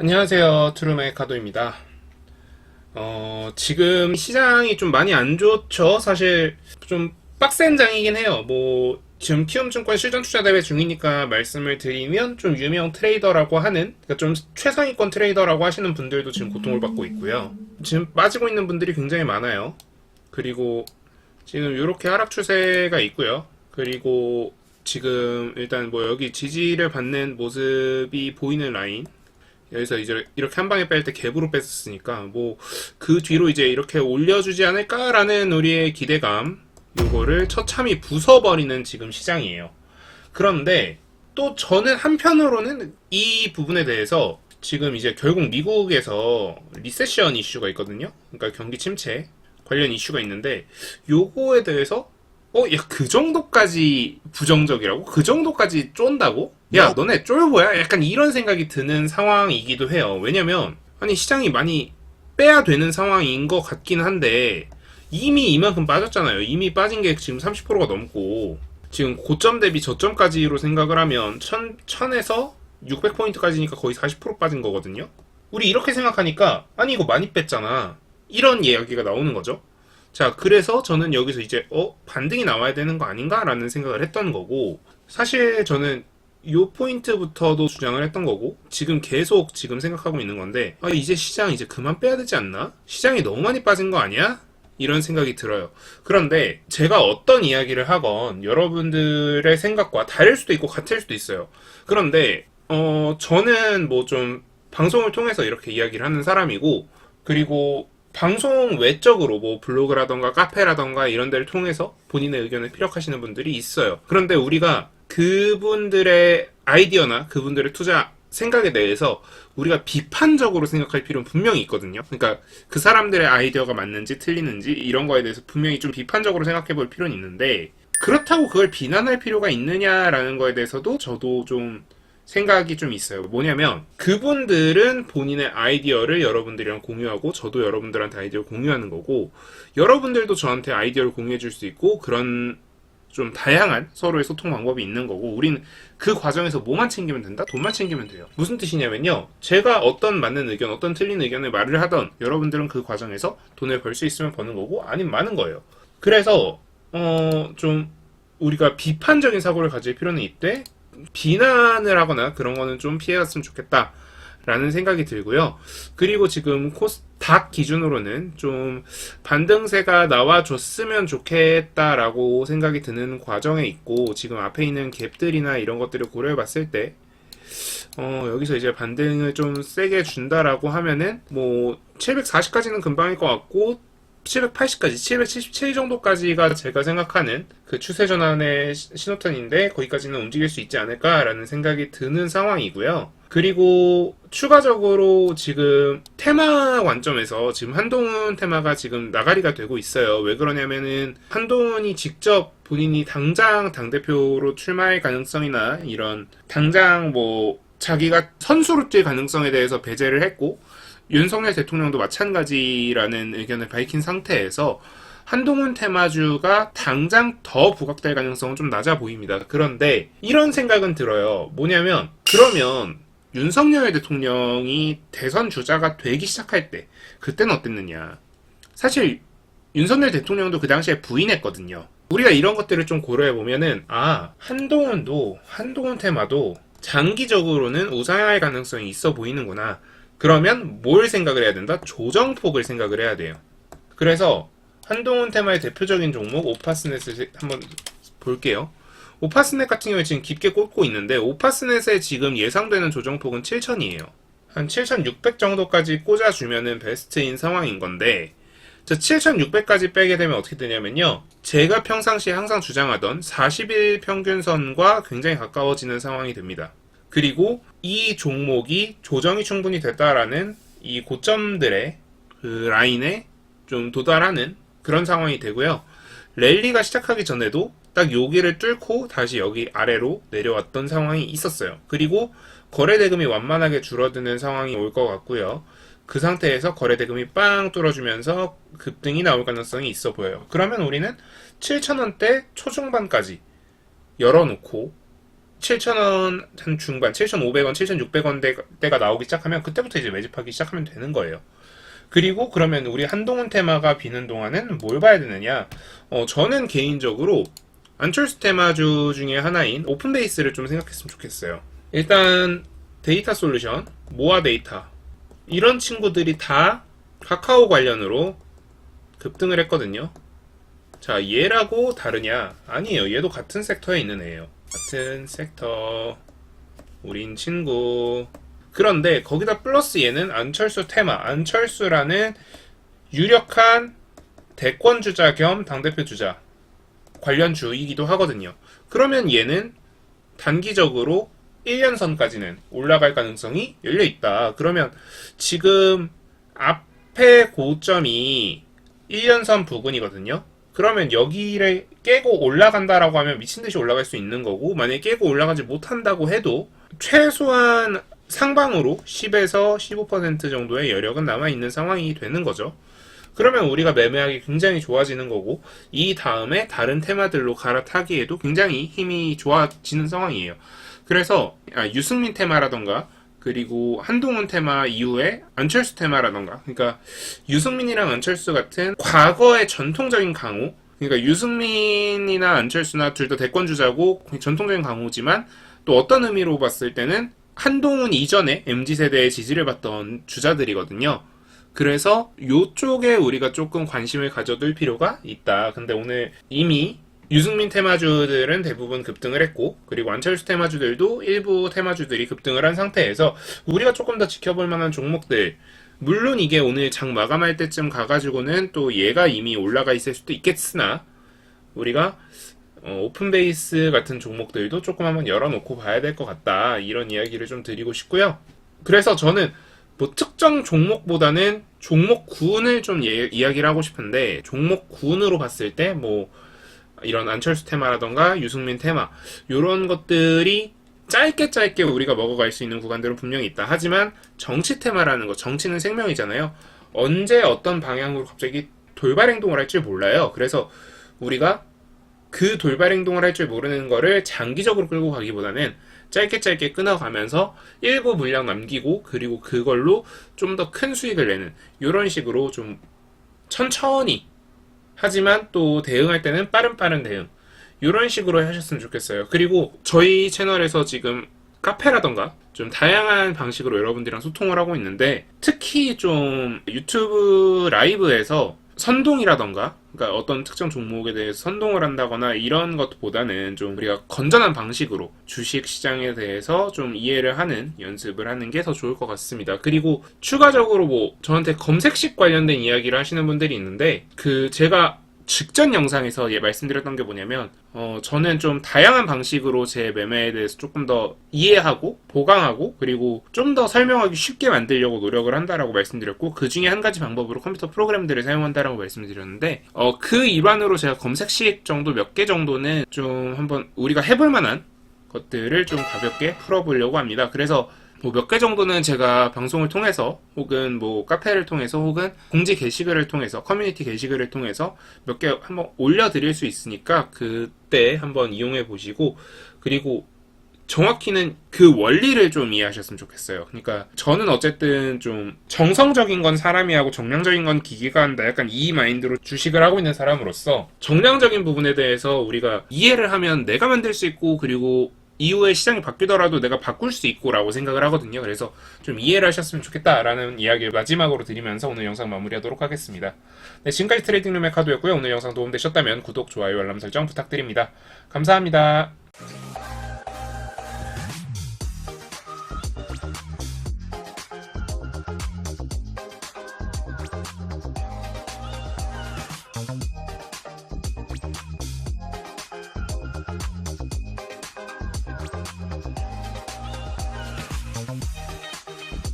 안녕하세요. 투룸의 카도입니다. 지금 시장이 좀 많이 안 좋죠. 사실 좀 빡센 장이긴 해요. 지금 키움증권 실전투자대회 중이니까 말씀을 드리면 좀 유명 트레이더라고 하는, 그러니까 좀 최상위권 트레이더라고 하시는 분들도 지금 고통을 받고 있고요. 지금 빠지고 있는 분들이 굉장히 많아요. 그리고 지금 이렇게 하락 추세가 있고요. 그리고 지금 일단 여기 지지를 받는 모습이 보이는 라인, 여기서 이제 이렇게 한 방에 뺄 때 갭으로 뺐었으니까 그 뒤로 이제 이렇게 올려주지 않을까라는 우리의 기대감, 요거를 처참히 부숴버리는 지금 시장이에요. 그런데 또 저는 한편으로는 이 부분에 대해서 지금 이제 결국 미국에서 리세션 이슈가 있거든요. 그러니까 경기 침체 관련 이슈가 있는데, 요거에 대해서 야, 그 정도까지 부정적이라고? 그 정도까지 쫀다고? 야, 너네 쫄보야? 약간 이런 생각이 드는 상황이기도 해요. 왜냐면, 아니, 시장이 많이 빼야 되는 상황인 것 같긴 한데, 이미 이만큼 빠졌잖아요. 이미 빠진 게 지금 30%가 넘고, 지금 고점 대비 저점까지로 생각을 하면, 1000에서 600포인트까지니까 거의 40% 빠진 거거든요? 우리 이렇게 생각하니까, 아니, 이거 많이 뺐잖아. 이런 이야기가 나오는 거죠. 자, 그래서 저는 여기서 이제 반등이 나와야 되는 거 아닌가라는 생각을 했던 거고, 사실 저는 요 포인트부터도 주장을 했던 거고, 지금 계속 지금 생각하고 있는 건데, 이제 시장 이제 그만 빼야 되지 않나? 시장이 너무 많이 빠진 거 아니야? 이런 생각이 들어요. 그런데 제가 어떤 이야기를 하건 여러분들의 생각과 다를 수도 있고 같을 수도 있어요. 그런데 저는 좀 방송을 통해서 이렇게 이야기를 하는 사람이고, 그리고 방송 외적으로 블로그라던가 카페라던가 이런 데를 통해서 본인의 의견을 피력하시는 분들이 있어요. 그런데 우리가 그분들의 아이디어나 그분들의 투자 생각에 대해서 우리가 비판적으로 생각할 필요는 분명히 있거든요. 그러니까 그 사람들의 아이디어가 맞는지 틀리는지 이런 거에 대해서 분명히 좀 비판적으로 생각해 볼 필요는 있는데, 그렇다고 그걸 비난할 필요가 있느냐라는 거에 대해서도 저도 좀 생각이 좀 있어요. 뭐냐면, 그분들은 본인의 아이디어를 여러분들이랑 공유하고, 저도 여러분들한테 아이디어를 공유하는 거고, 여러분들도 저한테 아이디어를 공유해 줄 수 있고, 그런 좀 다양한 서로의 소통 방법이 있는 거고, 우린 그 과정에서 뭐만 챙기면 된다? 돈만 챙기면 돼요. 무슨 뜻이냐면요, 제가 어떤 맞는 의견, 어떤 틀린 의견을 말을 하던, 여러분들은 그 과정에서 돈을 벌 수 있으면 버는 거고, 아니면 많은 거예요. 그래서 좀 우리가 비판적인 사고를 가질 필요는 있대. 비난을 하거나 그런 거는 좀 피해갔으면 좋겠다 라는 생각이 들고요. 그리고 지금 코스닥 기준으로는 좀 반등세가 나와줬으면 좋겠다라고 생각이 드는 과정에 있고, 지금 앞에 있는 갭들이나 이런 것들을 고려해 봤을 때 여기서 이제 반등을 좀 세게 준다라고 하면은 740까지는 금방일 것 같고, 780까지, 777 정도까지가 제가 생각하는 그 추세 전환의 신호탄인데, 거기까지는 움직일 수 있지 않을까라는 생각이 드는 상황이고요. 그리고 추가적으로 지금 테마 관점에서 지금 한동훈 테마가 지금 나가리가 되고 있어요. 왜 그러냐면은 한동훈이 직접 본인이 당장 당대표로 출마할 가능성이나 이런 당장 자기가 선수로 뛸 가능성에 대해서 배제를 했고, 윤석열 대통령도 마찬가지라는 의견을 밝힌 상태에서 한동훈 테마주가 당장 더 부각될 가능성은 좀 낮아 보입니다. 그런데 이런 생각은 들어요. 뭐냐면, 그러면 윤석열 대통령이 대선 주자가 되기 시작할 때, 그때는 어땠느냐. 사실 윤석열 대통령도 그 당시에 부인했거든요. 우리가 이런 것들을 좀 고려해보면은, 한동훈 테마도 장기적으로는 우상할 가능성이 있어 보이는구나. 그러면 뭘 생각을 해야 된다? 조정폭을 생각을 해야 돼요. 그래서 한동훈 테마의 대표적인 종목 오파스넷을 한번 볼게요. 오파스넷 같은 경우에 지금 깊게 꽂고 있는데, 오파스넷의 지금 예상되는 조정폭은 7,000이에요. 한 7,600 정도까지 꽂아주면은 베스트인 상황인 건데, 저 7,600까지 빼게 되면 어떻게 되냐면요, 제가 평상시에 항상 주장하던 40일 평균선과 굉장히 가까워지는 상황이 됩니다. 그리고 이 종목이 조정이 충분히 됐다라는 이 고점들의 그 라인에 좀 도달하는 그런 상황이 되고요. 랠리가 시작하기 전에도 딱 여기를 뚫고 다시 여기 아래로 내려왔던 상황이 있었어요. 그리고 거래대금이 완만하게 줄어드는 상황이 올 것 같고요. 그 상태에서 거래대금이 빵 뚫어주면서 급등이 나올 가능성이 있어 보여요. 그러면 우리는 7,000원대 초중반까지 열어놓고 7,000원 한 중반, 7,500원, 7,600원대가 나오기 시작하면 그때부터 이제 매집하기 시작하면 되는 거예요. 그리고 그러면 우리 한동훈 테마가 비는 동안은 뭘 봐야 되느냐? 저는 개인적으로 안철수 테마주 중에 하나인 오픈베이스를 좀 생각했으면 좋겠어요. 일단 데이터 솔루션, 모아 데이터 이런 친구들이 다 카카오 관련으로 급등을 했거든요. 자, 얘라고 다르냐? 아니에요. 얘도 같은 섹터에 있는 애예요. 같은 섹터, 우린 친구. 그런데 거기다 플러스 얘는 안철수 테마, 안철수라는 유력한 대권 주자 겸 당대표 주자 관련주이기도 하거든요. 그러면 얘는 단기적으로 1년선까지는 올라갈 가능성이 열려있다. 그러면 지금 앞에 고점이 1년선 부근이거든요. 그러면 여기를 깨고 올라간다라고 하면 미친듯이 올라갈 수 있는 거고, 만약에 깨고 올라가지 못한다고 해도 최소한 상방으로 10에서 15% 정도의 여력은 남아있는 상황이 되는 거죠. 그러면 우리가 매매하기 굉장히 좋아지는 거고, 이 다음에 다른 테마들로 갈아타기에도 굉장히 힘이 좋아지는 상황이에요. 그래서 유승민 테마라던가 그리고 한동훈 테마 이후에 안철수 테마라던가, 그러니까 유승민이랑 안철수 같은 과거의 전통적인 강호, 그러니까 유승민이나 안철수나 둘 다 대권 주자고 전통적인 강호지만 또 어떤 의미로 봤을 때는 한동훈 이전에 MZ세대의 지지를 받던 주자들이거든요. 그래서 이쪽에 우리가 조금 관심을 가져둘 필요가 있다. 근데 오늘 이미 유승민 테마주들은 대부분 급등을 했고, 그리고 안철수 테마주들도 일부 테마주들이 급등을 한 상태에서 우리가 조금 더 지켜볼 만한 종목들, 물론 이게 오늘 장 마감할 때쯤 가가지고는 또 얘가 이미 올라가 있을 수도 있겠으나 우리가 오픈베이스 같은 종목들도 조금 한번 열어놓고 봐야 될 것 같다, 이런 이야기를 좀 드리고 싶고요. 그래서 저는 뭐 특정 종목보다는 종목군을 좀 이야기를 하고 싶은데, 종목군으로 봤을 때 뭐 이런 안철수 테마라던가 유승민 테마 이런 것들이 짧게 우리가 먹어갈 수 있는 구간들은 분명히 있다. 하지만 정치 테마라는 거, 정치는 생명이잖아요. 언제 어떤 방향으로 갑자기 돌발 행동을 할지 몰라요. 그래서 우리가 그 돌발 행동을 할 줄 모르는 거를 장기적으로 끌고 가기보다는 짧게 끊어가면서 일부 물량 남기고, 그리고 그걸로 좀 더 큰 수익을 내는 이런 식으로 좀 천천히, 하지만 또 대응할 때는 빠른 대응, 이런 식으로 하셨으면 좋겠어요. 그리고 저희 채널에서 지금 카페라던가 좀 다양한 방식으로 여러분들이랑 소통을 하고 있는데, 특히 좀 유튜브 라이브에서 선동이라던가, 그러니까 어떤 특정 종목에 대해서 선동을 한다거나 이런 것보다는 좀 우리가 건전한 방식으로 주식 시장에 대해서 좀 이해를 하는 연습을 하는 게 더 좋을 것 같습니다. 그리고 추가적으로 뭐 저한테 검색식 관련된 이야기를 하시는 분들이 있는데, 제가 직전 영상에서 말씀드렸던 게 뭐냐면, 저는 좀 다양한 방식으로 제 매매에 대해서 조금 더 이해하고 보강하고 그리고 좀 더 설명하기 쉽게 만들려고 노력을 한다라고 말씀드렸고, 그 중에 한 가지 방법으로 컴퓨터 프로그램들을 사용한다라고 말씀드렸는데, 그 일환으로 제가 검색식 정도 몇 개 정도는 좀 한번 우리가 해볼 만한 것들을 좀 가볍게 풀어보려고 합니다. 그래서 뭐 몇 개 정도는 제가 방송을 통해서 혹은 뭐 카페를 통해서 혹은 공지 게시글을 통해서, 커뮤니티 게시글을 통해서 몇 개 한번 올려드릴 수 있으니까 그때 한번 이용해 보시고, 그리고 정확히는 그 원리를 좀 이해하셨으면 좋겠어요. 그러니까 저는 어쨌든 좀 정성적인 건 사람이 하고 정량적인 건 기계가 한다, 약간 이 마인드로 주식을 하고 있는 사람으로서 정량적인 부분에 대해서 우리가 이해를 하면 내가 만들 수 있고, 그리고 이후에 시장이 바뀌더라도 내가 바꿀 수 있고 라고 생각을 하거든요. 그래서 좀 이해를 하셨으면 좋겠다라는 이야기를 마지막으로 드리면서 오늘 영상 마무리하도록 하겠습니다. 네, 지금까지 트레이딩룸의 카도였고요. 오늘 영상 도움되셨다면 구독, 좋아요, 알람 설정 부탁드립니다. 감사합니다.